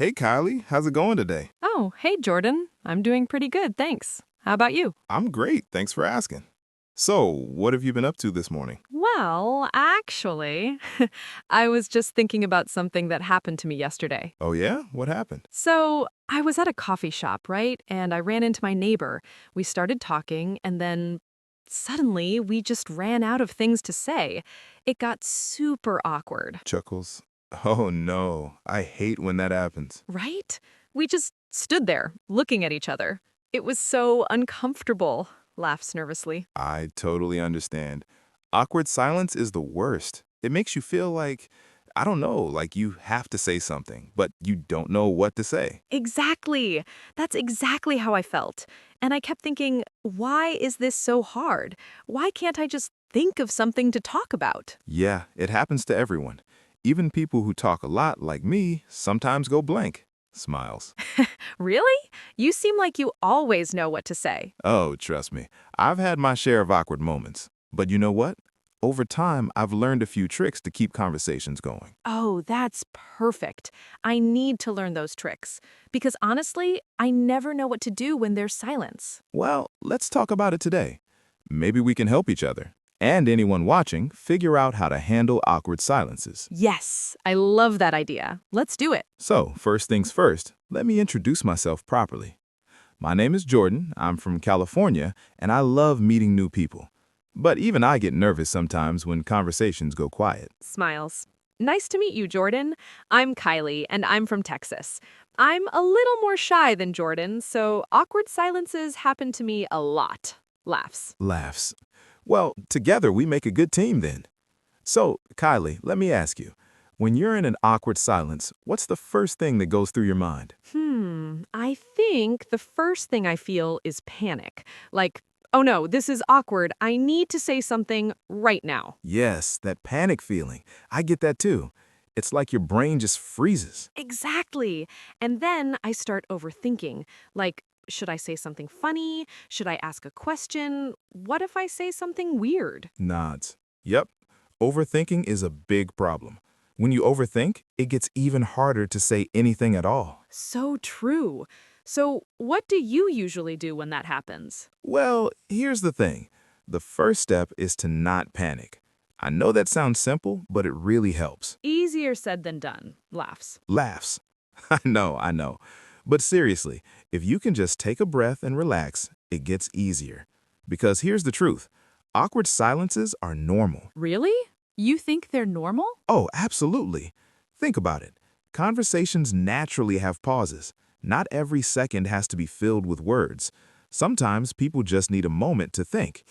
Hey Kylie, how's it going today? Oh, hey, Jordan. I'm doing pretty good, thanks. How about you? I'm great, thanks for asking. So, what have you been up to this morning? Well, actually, I was just thinking about something that happened to me yesterday. Oh yeah? What happened? So, I was at a coffee shop, right? And I ran into my neighbor. We started talking, and then suddenly we just ran out of things to say. It got super awkward, Chuckles. Oh no, I hate when that happens. right? We just stood there, looking at each other. It was so uncomfortable, laughs nervously. I totally understand. Awkward silence is the worst. It makes you feel like, I don't know, like you have to say something, but you don't know what to say. Exactly. That's exactly how I felt. And I kept thinking, why is this so hard? Why can't I just think of something to talk about? Yeah, it happens to everyone. Even people who talk a lot, like me, sometimes go blank. Smiles. Really? You seem like you always know what to say. Oh, trust me, I've had my share of awkward moments. But you know what? Over time, I've learned a few tricks to keep conversations going. Oh, that's perfect. I need to learn those tricks. Because honestly, I never know what to do when there's silence. Well, let's talk about it today. Maybe we can help each other, and anyone watching, figure out how to handle awkward silences. Yes, I love that idea. Let's do it. So, first things first, let me introduce myself properly. My name is Jordan, I'm from California, and I love meeting new people. But even I get nervous sometimes when conversations go quiet. Smiles. Nice to meet you, Jordan. I'm Kylie, and I'm from Texas. I'm a little more shy than Jordan, so awkward silences happen to me a lot. Laughs. Laughs. Well, together we make a good team then. So, Kylie, let me ask you, when you're in an awkward silence, what's the first thing that goes through your mind? I think the first thing I feel is panic. Like, oh no, this is awkward. I need to say something right now. Yes, that panic feeling. I get that too. It's like your brain just freezes. Exactly. And then I start overthinking. Like, should I say something funny? Should I ask a question? What if I say something weird? Nods. Yep, overthinking is a big problem. When you overthink, it gets even harder to say anything at all. So true. So, what do you usually do when that happens? Well, here's the thing. The first step is to not panic. I know that sounds simple, but it really helps. Easier said than done. Laughs. Laughs. I know. But seriously, if you can just take a breath and relax, it gets easier. Because here's the truth. Awkward silences are normal. Really? You think they're normal? Oh, absolutely. Think about it. Conversations naturally have pauses. Not every second has to be filled with words. Sometimes people just need a moment to think.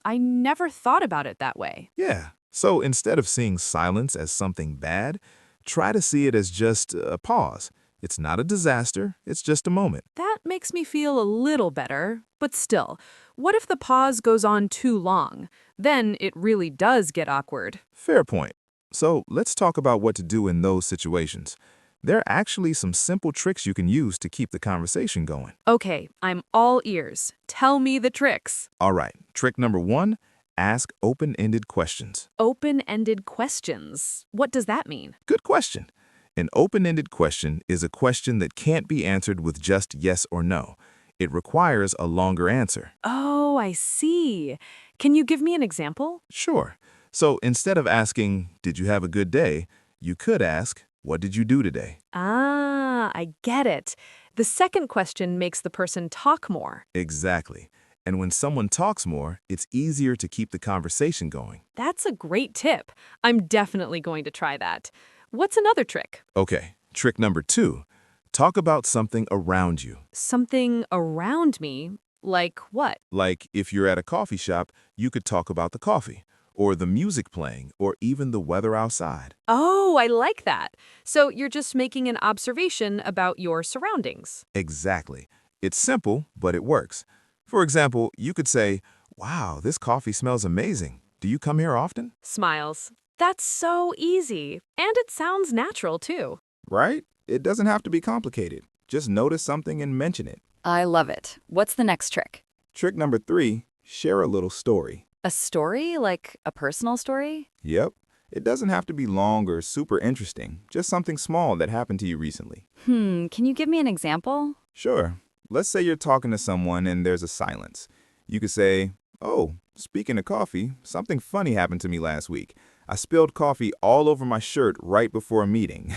I never thought about it that way. Yeah. So instead of seeing silence as something bad, try to see it as just a pause. It's not a disaster, it's just a moment. That makes me feel a little better. But still, what if the pause goes on too long? Then it really does get awkward. Fair point. So let's talk about what to do in those situations. There are actually some simple tricks you can use to keep the conversation going. Okay, I'm all ears. Tell me the tricks. All right, trick number one, ask open-ended questions. Open-ended questions. What does that mean? Good question. An open-ended question is a question that can't be answered with just yes or no. It requires a longer answer. Oh, I see. Can you give me an example? Sure. So instead of asking, did you have a good day, you could ask, what did you do today? Ah, I get it. The second question makes the person talk more. Exactly. And when someone talks more, it's easier to keep the conversation going. That's a great tip. I'm definitely going to try that. What's another trick? Okay, trick number two, talk about something around you. Something around me? Like what? Like if you're at a coffee shop, you could talk about the coffee, or the music playing, or even the weather outside. Oh, I like that. So you're just making an observation about your surroundings. Exactly. It's simple, but it works. For example, you could say, wow, this coffee smells amazing. Do you come here often? Smiles. That's so easy. And it sounds natural, too. Right? It doesn't have to be complicated. Just notice something and mention it. I love it. What's the next trick? Trick number three, share a little story. A story? Like a personal story? Yep. It doesn't have to be long or super interesting, just something small that happened to you recently. Can you give me an example? Sure, let's say you're talking to someone and there's a silence. You could say, "Oh, speaking of coffee, something funny happened to me last week. I spilled coffee all over my shirt right before a meeting."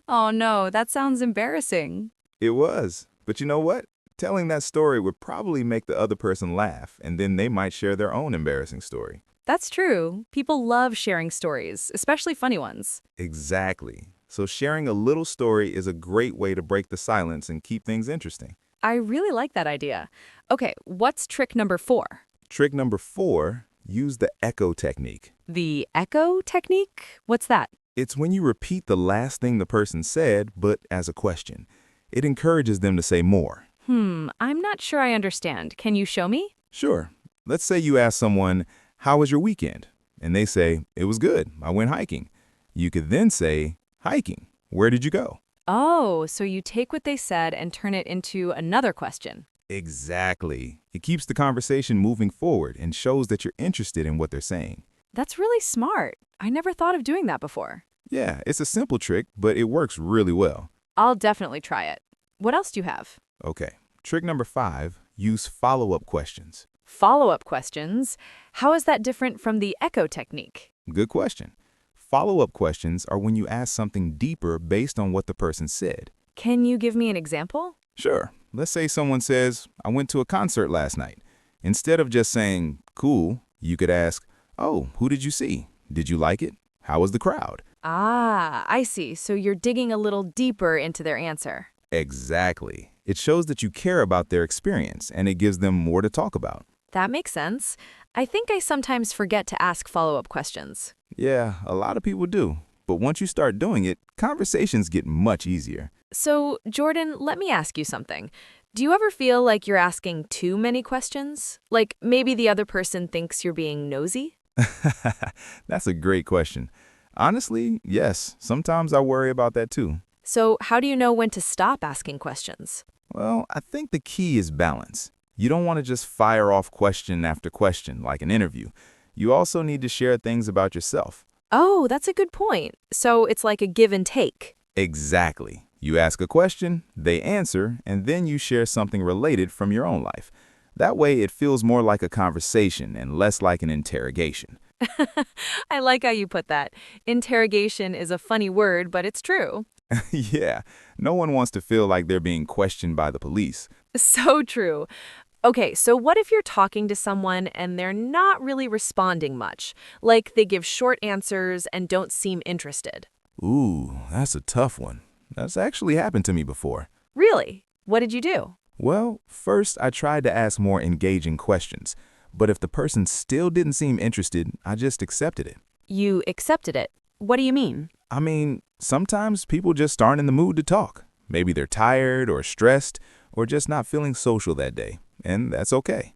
Oh no, that sounds embarrassing. It was. But you know what? Telling that story would probably make the other person laugh, and then they might share their own embarrassing story. That's true. People love sharing stories, especially funny ones. Exactly. So sharing a little story is a great way to break the silence and keep things interesting. I really like that idea. Okay, what's trick number 4? Trick number 4, use the echo technique. The echo technique? What's that? It's when you repeat the last thing the person said, but as a question. It encourages them to say more. I'm not sure I understand. Can you show me? Sure. Let's say you ask someone, "How was your weekend?" And they say, "It was good. I went hiking." You could then say, "Hiking. Where did you go?" Oh, so you take what they said and turn it into another question. Exactly. It keeps the conversation moving forward and shows that you're interested in what they're saying. That's really smart. I never thought of doing that before. Yeah, it's a simple trick, but it works really well. I'll definitely try it. What else do you have? Okay. Trick number 5, use follow-up questions. Follow-up questions. How is that different from the echo technique? Good question. Follow-up questions are when you ask something deeper based on what the person said. Can you give me an example? Sure. Let's say someone says, "I went to a concert last night." Instead of just saying, "Cool," you could ask, "Oh, who did you see? Did you like it? How was the crowd?" Ah, I see. So you're digging a little deeper into their answer. Exactly. It shows that you care about their experience, and it gives them more to talk about. That makes sense. I think I sometimes forget to ask follow-up questions. Yeah, a lot of people do. But once you start doing it, conversations get much easier. So, Jordan, let me ask you something. Do you ever feel like you're asking too many questions? Like maybe the other person thinks you're being nosy? That's a great question. Honestly, yes, sometimes I worry about that too. So, how do you know when to stop asking questions? Well, I think the key is balance. You don't want to just fire off question after question like an interview. You also need to share things about yourself. Oh, that's a good point. So, it's like a give and take. Exactly. You ask a question, they answer, and then you share something related from your own life. That way, it feels more like a conversation and less like an interrogation. I like how you put that. Interrogation is a funny word, but it's true. Yeah, no one wants to feel like they're being questioned by the police. So true. Okay, so what if you're talking to someone and they're not really responding much? Like they give short answers and don't seem interested. Ooh, that's a tough one. That's actually happened to me before. Really? What did you do? Well, first I tried to ask more engaging questions, but if the person still didn't seem interested, I just accepted it. You accepted it. What do you mean? I mean, sometimes people just aren't in the mood to talk. Maybe they're tired or stressed or just not feeling social that day, and that's okay.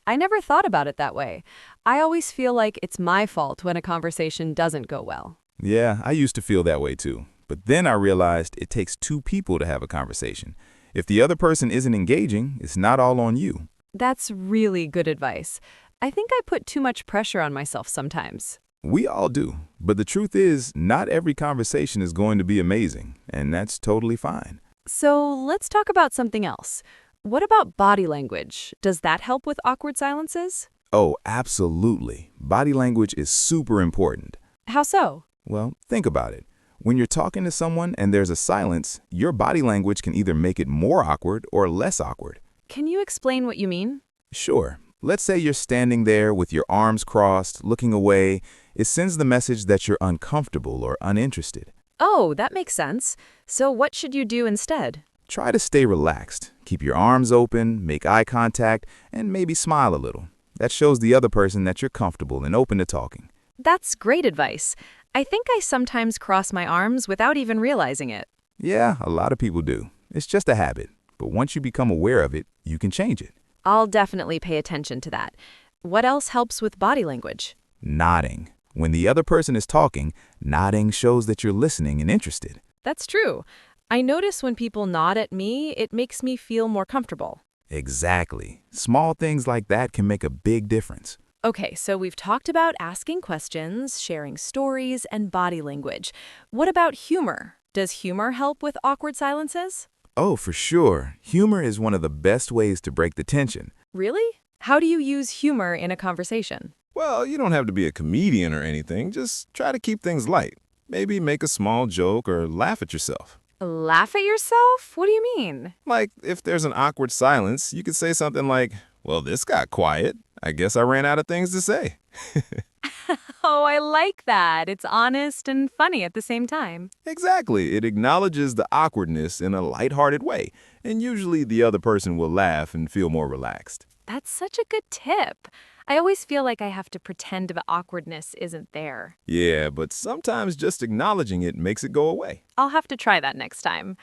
I never thought about it that way. I always feel like it's my fault when a conversation doesn't go well. Yeah, I used to feel that way too, but then I realized it takes two people to have a conversation. If the other person isn't engaging, it's not all on you. That's really good advice. I think I put too much pressure on myself sometimes. We all do, but the truth is, not every conversation is going to be amazing, and that's totally fine. So let's talk about something else. What about body language? Does that help with awkward silences? Oh, absolutely. Body language is super important. How so? Well, think about it. When you're talking to someone and there's a silence, your body language can either make it more awkward or less awkward. Can you explain what you mean? Sure. Let's say you're standing there with your arms crossed, looking away. It sends the message that you're uncomfortable or uninterested. Oh, that makes sense. So what should you do instead? Try to stay relaxed. Keep your arms open, make eye contact, and maybe smile a little. That shows the other person that you're comfortable and open to talking. That's great advice. I think I sometimes cross my arms without even realizing it. Yeah, a lot of people do. It's just a habit. But once you become aware of it, you can change it. I'll definitely pay attention to that. What else helps with body language? Nodding. When the other person is talking, nodding shows that you're listening and interested. That's true. I notice when people nod at me, it makes me feel more comfortable. Exactly. Small things like that can make a big difference. Okay, so we've talked about asking questions, sharing stories, and body language. What about humor? Does humor help with awkward silences? Oh, for sure. Humor is one of the best ways to break the tension. Really? How do you use humor in a conversation? Well, you don't have to be a comedian or anything. Just try to keep things light. Maybe make a small joke or laugh at yourself. Laugh at yourself? What do you mean? Like, if there's an awkward silence, you could say something like, well, this got quiet. I guess I ran out of things to say. Oh, I like that. It's honest and funny at the same time. Exactly. It acknowledges the awkwardness in a lighthearted way, and usually the other person will laugh and feel more relaxed. That's such a good tip. I always feel like I have to pretend the awkwardness isn't there. Yeah, but sometimes just acknowledging it makes it go away. I'll have to try that next time.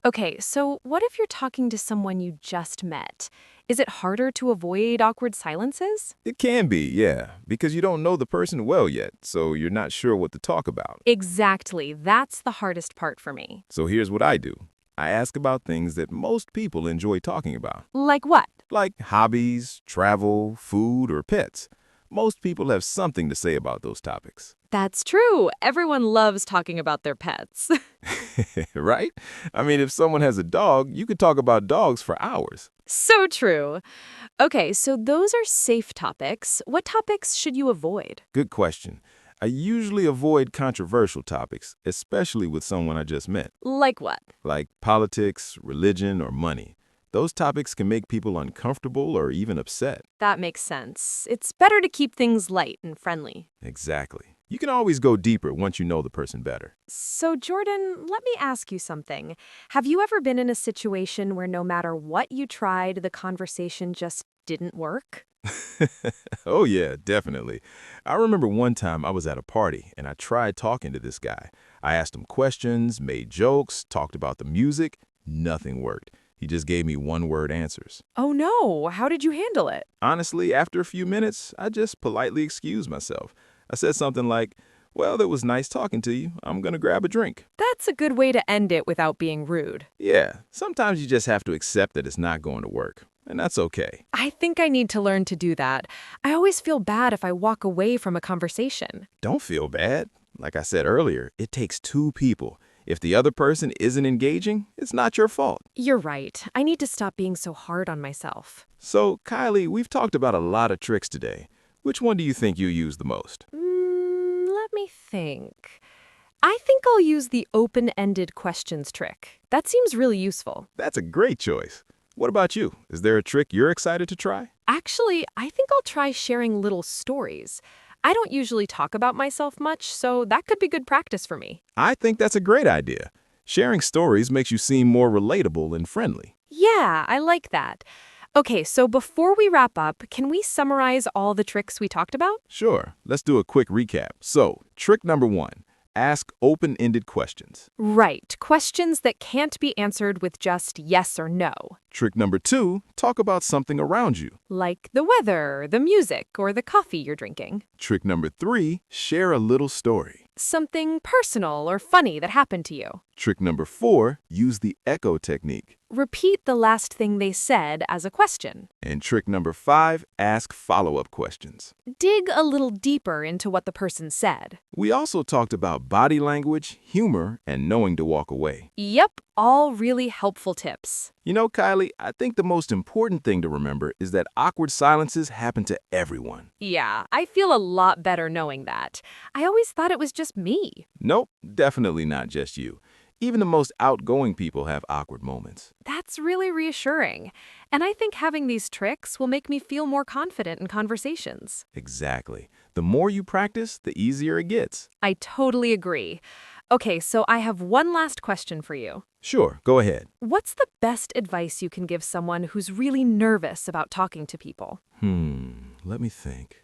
Okay, so what if you're talking to someone you just met? Is it harder to avoid awkward silences? It can be, yeah, because you don't know the person well yet, so you're not sure what to talk about. Exactly. That's the hardest part for me. So here's what I do. I ask about things that most people enjoy talking about, Like what? like hobbies, travel, food, or pets. Most people have something to say about those topics. That's true. Everyone loves talking about their pets. Right? I mean, if someone has a dog, you could talk about dogs for hours. So true. Okay, so those are safe topics. What topics should you avoid? Good question. I usually avoid controversial topics, especially with someone I just met, Like what? like politics, religion, or money. Those topics can make people uncomfortable or even upset. That makes sense. It's better to keep things light and friendly. Exactly. You can always go deeper once you know the person better. So, Jordan, let me ask you something. Have you ever been in a situation where no matter what you tried, the conversation just didn't work? Oh, yeah, definitely. I remember one time I was at a party and I tried talking to this guy. I asked him questions, made jokes, talked about the music. Nothing worked. He just gave me one-word answers. Oh no, how did you handle it? Honestly, after a few minutes, I just politely excused myself. I said something like, well, it was nice talking to you. I'm gonna grab a drink. That's a good way to end it without being rude. Yeah, sometimes you just have to accept that it's not going to work, and that's okay. I think I need to learn to do that. I always feel bad if I walk away from a conversation. Don't feel bad. Like I said earlier, it takes two people. If the other person isn't engaging, it's not your fault. You're right. I need to stop being so hard on myself. So, Kylie, we've talked about a lot of tricks today. Which one do you think you use the most? Let me think. I think I'll use the open-ended questions trick. That seems really useful. That's a great choice. What about you? Is there a trick you're excited to try? Actually, I think I'll try sharing little stories. I don't usually talk about myself much, so that could be good practice for me. I think that's a great idea. Sharing stories makes you seem more relatable and friendly. Yeah, I like that. Okay, so before we wrap up, can we summarize all the tricks we talked about? Sure, let's do a quick recap. So, trick number 1, ask open-ended questions. Right, questions that can't be answered with just yes or no. Trick number 2, talk about something around you. Like the weather, the music, or the coffee you're drinking. Trick number 3, share a little story. Something personal or funny that happened to you. Trick number 4, use the echo technique. Repeat the last thing they said as a question. And trick number 5, ask follow-up questions. Dig a little deeper into what the person said. We also talked about body language, humor, and knowing to walk away. Yep, all really helpful tips. You know, Kylie, I think the most important thing to remember is that awkward silences happen to everyone. Yeah, I feel a lot better knowing that. I always thought it was just me. Nope, definitely not just you. Even the most outgoing people have awkward moments. That's really reassuring. And I think having these tricks will make me feel more confident in conversations. Exactly. The more you practice, the easier it gets. I totally agree. Okay, so I have one last question for you. Sure, go ahead. What's the best advice you can give someone who's really nervous about talking to people? Let me think.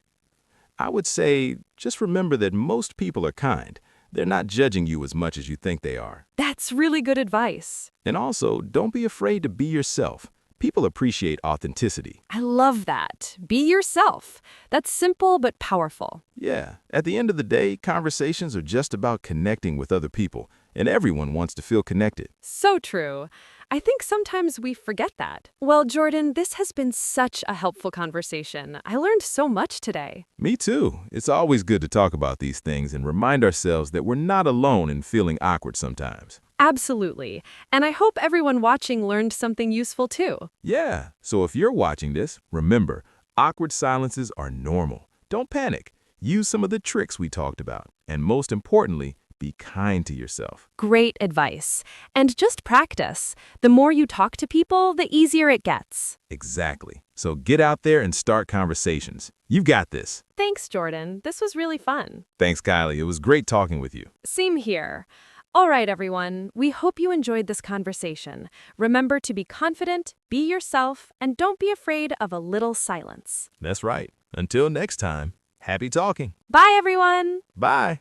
I would say just remember that most people are kind. They're not judging you as much as you think they are. That's really good advice. And also, don't be afraid to be yourself. People appreciate authenticity. I love that. Be yourself. That's simple but powerful. Yeah, at the end of the day, conversations are just about connecting with other people, and everyone wants to feel connected. So true. I think sometimes we forget that. Well, Jordan, this has been such a helpful conversation. I learned so much today. Me too. It's always good to talk about these things and remind ourselves that we're not alone in feeling awkward sometimes. Absolutely. And I hope everyone watching learned something useful too. Yeah, so if you're watching this, remember, awkward silences are normal. Don't panic. Use some of the tricks we talked about. And most importantly, be kind to yourself. Great advice. And just practice. The more you talk to people, the easier it gets. Exactly. So get out there and start conversations. You've got this. Thanks, Jordan. This was really fun. Thanks, Kylie. It was great talking with you. Same here. All right, everyone. We hope you enjoyed this conversation. Remember to be confident, be yourself, and don't be afraid of a little silence. That's right. Until next time, happy talking. Bye, everyone. Bye.